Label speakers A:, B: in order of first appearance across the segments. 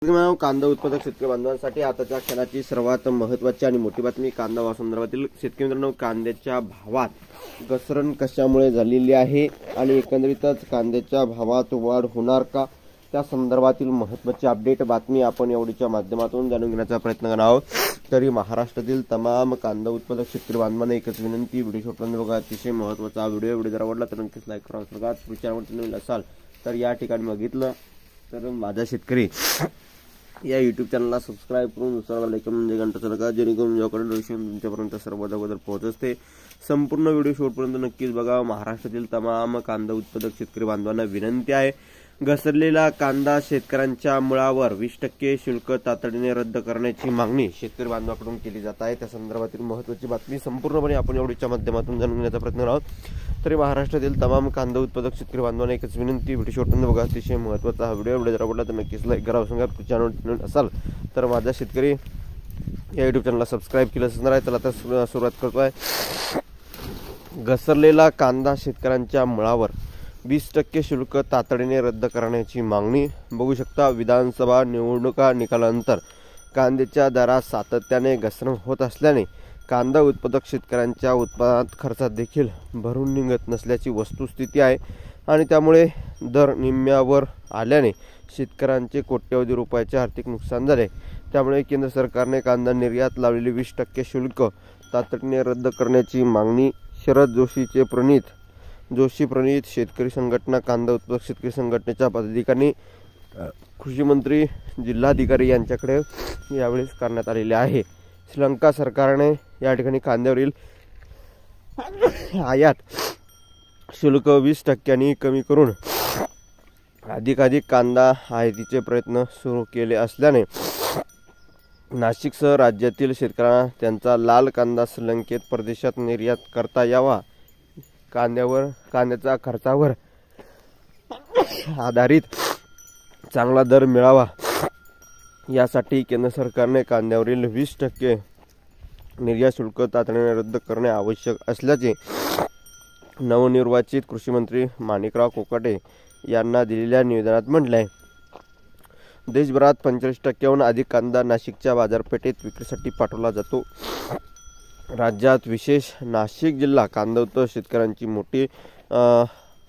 A: कांदा उत्पादक शेतकरी बांधवांसाठी आताच्या क्षणाची सर्वात महत्त्वाची आणि मोठी बातमी कांदा संदर्भातील शेतकरी मित्रांनो, कांद्याच्या भावात घसरण कशामुळे झालेली आहे आणि एकंदरीतच कांद्याच्या भावात वाढ होणार का, त्या संदर्भातील महत्त्वाची अपडेट बातमी आपण एवढीच्या माध्यमातून जाणून घेण्याचा प्रयत्न करणार आहोत। तरी महाराष्ट्रातील तमाम कांदा उत्पादक शेतकरी बांधवांना एकच विनंती, व्हिडिओ शेवटपर्यंत बघा। अतिशय महत्त्वाचा व्हिडिओ जर आवडला तर नक्कीच लाईक करा। चॅनलवर नवीन असाल तर या ठिकाणी बघितलं तर माझा शेतकरी या यूट्यूब चॅनलला सबस्क्राइब करून दुसरा लाईक म्हणजे घंटा लगा, जेणेकरून जेव्हा तुमच्यापर्यंत सर्वात अगोदर पोहोचते। संपूर्ण व्हिडिओ शेवटपर्यंत नक्कीच बघा। महाराष्ट्रातील तमाम कांदा उत्पादक शेतकरी बांधवांना विनंती आहे, घसरलेला कांदा शेतकऱ्यांच्या मुळावर 20% शुल्क तातडीने रद्द करण्याची मागणी शेतकरी बांधवांकडून केली जात आहे। त्या संदर्भातील महत्त्वाची बातमी संपूर्णपणे आपण एवढीच्या माध्यमातून जाणून घेण्याचा प्रयत्न करणार आहोत। तरी महाराष्ट्रातील तमाम कांदा उत्पादक शेतकरी बांधवांना एकच विनंती, व्हिडिओ शेवटपर्यंत बघा। अतिशय महत्त्वाचा हा व्हिडिओ जर आवडला तर नक्कीच लाईक करा। चॅनल असाल तर माझा शेतकरी या यूट्यूब चॅनलला सबस्क्राइब केलं असणार आहे। तर आता सुरुवात करतोय। घसरलेला कांदा शेतकऱ्यांच्या मुळावर 20% शुल्क तातडीने रद्द करण्याची मागणी। बघू शकता, विधानसभा निवडणुका निकालानंतर कांद्याच्या दरात सातत्याने घसरण होत असल्याने कांदा उत्पादक शेतकऱ्यांच्या उत्पादनात खर्चात देखील भरून निघत नसल्याची वस्तुस्थिती आहे आणि त्यामुळे दर निम्म्यावर आल्याने शेतकऱ्यांचे कोट्यवधी रुपयाचे आर्थिक नुकसान झाले। त्यामुळे केंद्र सरकारने कांदा निर्यात लावलेले 20% शुल्क तातडीने रद्द करण्याची मागणी शरद जोशी प्रणीत शेतकरी संघटना, कांदा उत्पादक शेतकरी संघटनेच्या पदाधिकारी, कृषी मंत्री, जिल्हाधिकारी यांच्याकडे यावेळी करण्यात आलेले आहे। श्रीलंका सरकारने या ठिकाणी कांद्यावरील आयात शुल्क 20% कमी करून अधिकाधिक कांदा आयातीचे प्रयत्न सुरू केले असल्याने नाशिकसह राज्यातील शेतकऱ्यांना त्यांचा लाल कांदा श्रीलंकेत परदेशात निर्यात करता यावा, कांद्याचा खर्चावर आधारित चांगला दर मिळावा, यासाठी केंद्र सरकारने कांद्यावरील 20% निर्यात शुल्क तातडीने रद्द करणे आवश्यक असल्याचे नवनिर्वाचित कृषी मंत्री माणिकराव कोकाटे यांना दिलेल्या निवेदनात म्हटले आहे। देशभरात 45%हून अधिक कांदा नाशिकच्या बाजारपेठेत विक्रीसाठी पाठवला जातो। राज्यात विशेष नाशिक जिल्हा कांदा उत्पादक शेतकऱ्यांची मोठी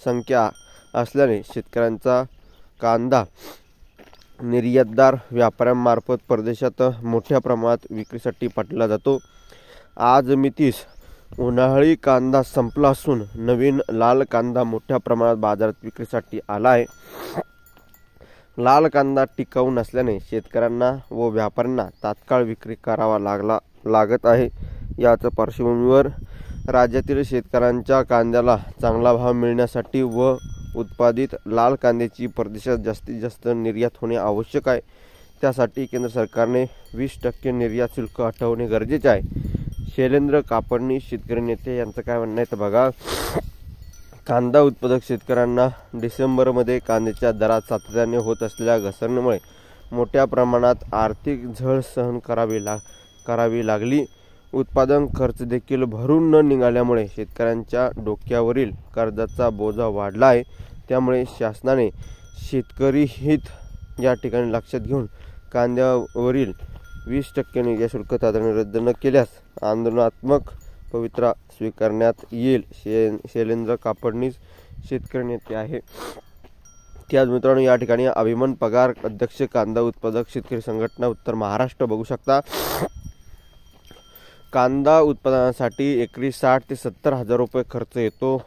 A: संख्या असल्याने शेतकऱ्यांचा कांदा निर्यातदार व्यापाऱ्यांमार्फत परदेशात मोठ्या प्रमाणात विक्रीसाठी पाठवला जातो। आज मितीस उन्हाळी कांदा संपला असून नवीन लाल कांदा मोठ्या प्रमाणात बाजारात विक्रीसाठी आला आहे। लाल कांदा टिकाऊ नसल्याने शेतकऱ्यांना व व्यापाऱ्यांना तात्काळ विक्री करावा लागत आहे। याच पार्श्वभूमीवर राज्यातील शेतकऱ्यांच्या कांद्याला चांगला भाव मिळण्यासाठी व उत्पादित लाल कांद्याची परदेशात जास्तीत जास्त निर्यात होणे आवश्यक आहे। त्यासाठी केंद्र सरकारने 20% निर्यात शुल्क हटवणे गरजेचे आहे। शैलेंद्र कापडणी शेतकरी नेते यांचं काय म्हणणं आहे तर बघा। कांदा उत्पादक शेतकऱ्यांना डिसेंबरमध्ये कांद्याच्या दरात सातत्याने होत असलेल्या घसरणीमुळे मोठ्या प्रमाणात आर्थिक झळ सहन करावी लागली। उत्पादन खर्च देखील भरून न निघाल्यामुळे शेतकऱ्यांच्या डोक्यावरील कर्जाचा बोजा वाढला आहे। त्यामुळे शासनाने शेतकरी हित या ठिकाणी लक्षात घेऊन कांद्यावरील 20% निर्यात शुल्क तातडीने रद्द न केल्यास आंदोलनात्मक पवित्रा स्वीकारण्यात येईल। शैलेंद्र कापडणीस शेतकरी नेते आहे। त्याच मित्रांनो, या ठिकाणी अभिमन पगार अध्यक्ष कांदा उत्पादक शेतकरी संघटना उत्तर महाराष्ट्र बघू शकता। कांदा उत्पादनासाठी एकरी 60 ते 70 हजार रुपये खर्च येतो।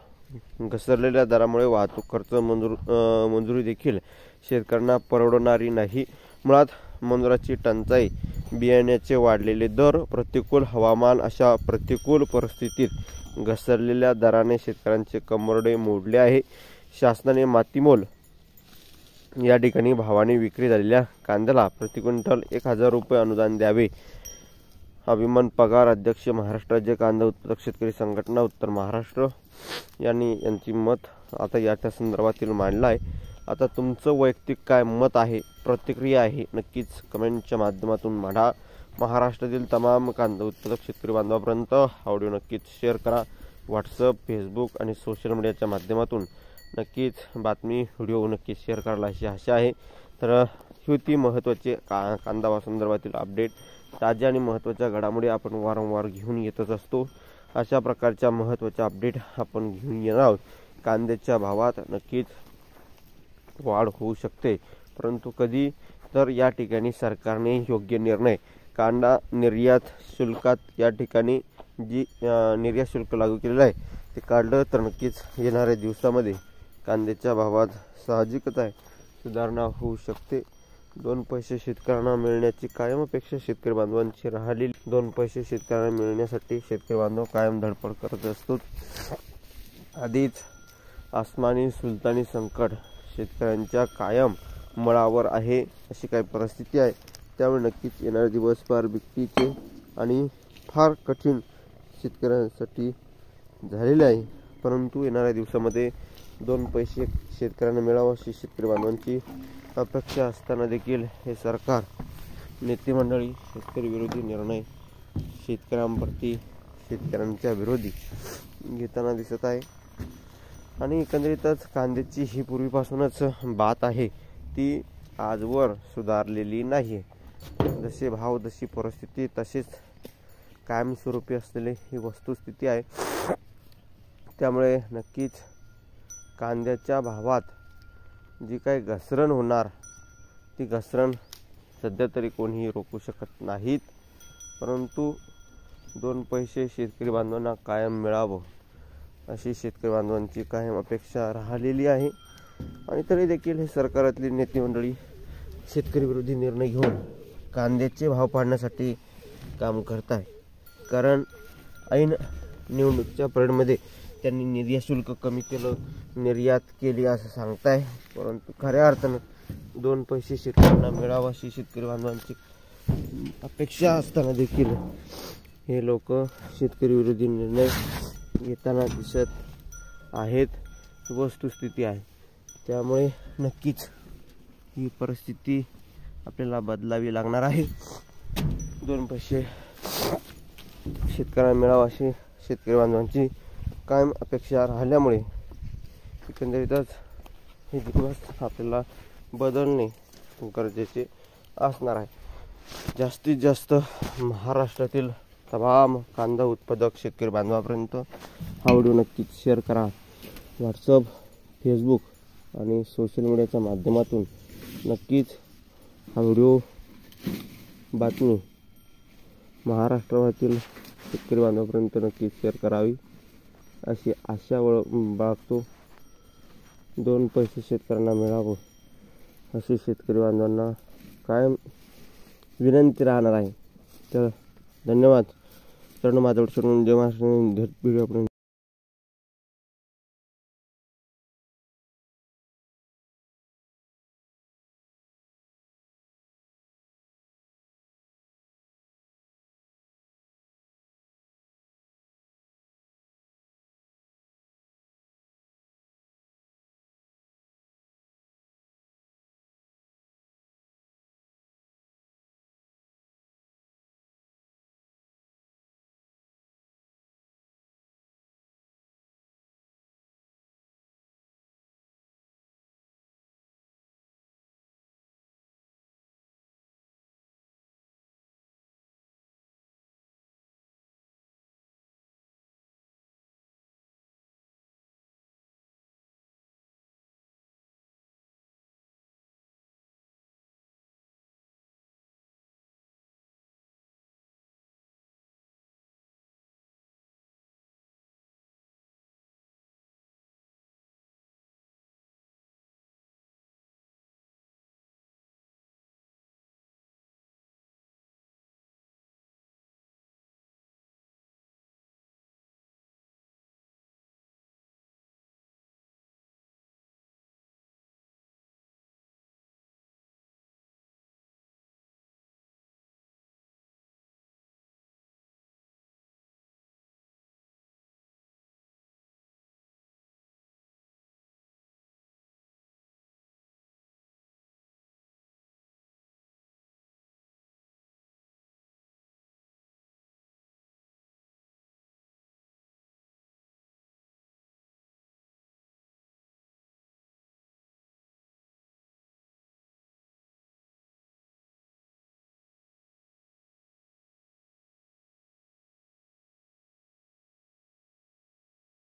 A: घसरलेल्या दरामुळे वाहतूक खर्च मंजुरी देखील शेतकऱ्यांना परवडणारी नाही। मुळात मजुराची टंचाई, बियाण्याचे वाढलेले दर, प्रतिकूल हवामान अशा प्रतिकूल परिस्थितीत घसरलेल्या दराने शेतकऱ्यांचे कंबरडे मोडले आहे। शासनाने मातीमोल या ठिकाणी भावाने विक्री झालेल्या कांद्याला प्रति क्विंटल 1000 रुपये अनुदान द्यावे। अभिमन पगार अध्यक्ष महाराष्ट्र राज्य कांदा उत्पादक शेतकरी संघटना उत्तर महाराष्ट्र यांची मत आता याच्या संदर्भातील मांडलं आहे। आता तुमचं वैयक्तिक काय मत आहे, प्रतिक्रिया आहे, नक्कीच कमेंटच्या माध्यमातून मांडा। महाराष्ट्रातील तमाम कांदा उत्पादक शेतकरी बांधवांपर्यंत हा व्हिडिओ नक्कीच शेअर करा। व्हॉट्सअप, फेसबुक आणि सोशल मीडियाच्या माध्यमातून नक्कीच बातमी व्हिडिओ नक्कीच शेअर करायला अशी आशा आहे। तर ही होती महत्त्वाचे कांदा संदर्भातील अपडेट. ताज्या आणि महत्त्वाच्या घडामोडी आपण वारंवार घेऊन येतच असतो. अशा प्रकारच्या महत्त्वाच्या अपडेट आपण घेऊन येणार आहोत. कांद्याच्या भावात नक्कीच वाढ होऊ शकते, परंतु कधी तर या ठिकाणी सरकारने योग्य निर्णय कांदा निर्यात शुल्कात या ठिकाणी जी निर्यात शुल्क लागू केलेलं आहे ते काढलं तर नक्कीच येणाऱ्या दिवसामध्ये कांद्याच्या भावात साहजिकच आहे सुधारणा होऊ शकते. 2 पैसे शेतकऱ्यांना मिळण्याची कायम अपेक्षा शेतकरी बांधवांची राहिलेली. 2 पैसे शेतकऱ्यांना मिळण्यासाठी शेतकरी बांधव कायम धडपड करत असतो. आधीच आसमानी सुलतानी संकट शेतकऱ्यांच्या कायम मळावर आहे अशी काही परिस्थिती आहे. त्यामुळे नक्कीच येणारे दिवस फार भीतीचे आणि फार कठीण शेतकऱ्यांसाठी झालेले आहे. परंतु येणाऱ्या दिवसामध्ये 2 पैसे शेतकऱ्यांना मिळावं अशी शेतकरी बांधवांची अपेक्षा असताना देखील हे सरकार नेते मंडळी शेतकरी विरोधी निर्णय शेतकऱ्यांप्रती शेतकऱ्यांच्या विरोधी घेताना दिसत आहे. आणि एकंदरीतच कांद्याची ही पूर्वीपासूनच बात आहे ती आजवर सुधारलेली नाही. जसे भाव जशी परिस्थिती तसेच कायमस्वरूपी असलेली ही वस्तुस्थिती आहे. त्यामुळे नक्कीच कांद्याच्या भावात जी काही घसरण होणार ती घसरण सध्या तरी कोणीही रोखू शकत नाहीत. परंतु 2 पैसे शेतकरी बांधवांना कायम मिळावं अशी शेतकरी बांधवांची कायम अपेक्षा राहिलेली आहे. आणि तरी देखील हे सरकारातली नेते मंडळी शेतकरी विरोधी निर्णय घेऊन कांद्याचे भाव पाडण्यासाठी काम करत आहे. कारण ऐन निवडणुकीच्या पिरियडमध्ये त्यांनी निर्यात शुल्क कमी केलं, निर्यात केली असं सांगताय, परंतु खऱ्या अर्थानं 2 पैसे शेतकऱ्यांना मिळावं अशी शेतकरी बांधवांची अपेक्षा असताना देखील हे लोक शेतकरी विरोधी निर्णय घेताना दिसत आहेत. वस्तुस्थिती आहे. त्यामुळे नक्कीच ही परिस्थिती आपल्याला बदलावी लागणार आहे. 2 पैसे शेतकऱ्यांना मिळावं अशी शेतकरी बांधवांची कायम अपेक्षा राहिल्यामुळे एकंदरीतच हे दिवस आपल्याला बदलणे गरजेचे असणार आहे. जास्तीत जास्त महाराष्ट्रातील तमाम कांदा उत्पादक शेतकरी बांधवापर्यंत हा व्हिडिओ नक्कीच शेअर करा. व्हॉट्सअप, फेसबुक आणि सोशल मीडियाच्या माध्यमातून नक्कीच हा व्हिडिओ बातमी महाराष्ट्रातील शेतकरी बांधवापर्यंत नक्कीच शेअर करावी अशी आशा बाळगतो. 2 पैसे शेतकऱ्यांना मिळावं अशी शेतकरी बांधवांना कायम विनंती राहणार आहे. तर धन्यवाद. तर माझ्यावर जय महाराष्ट्र व्हिडिओ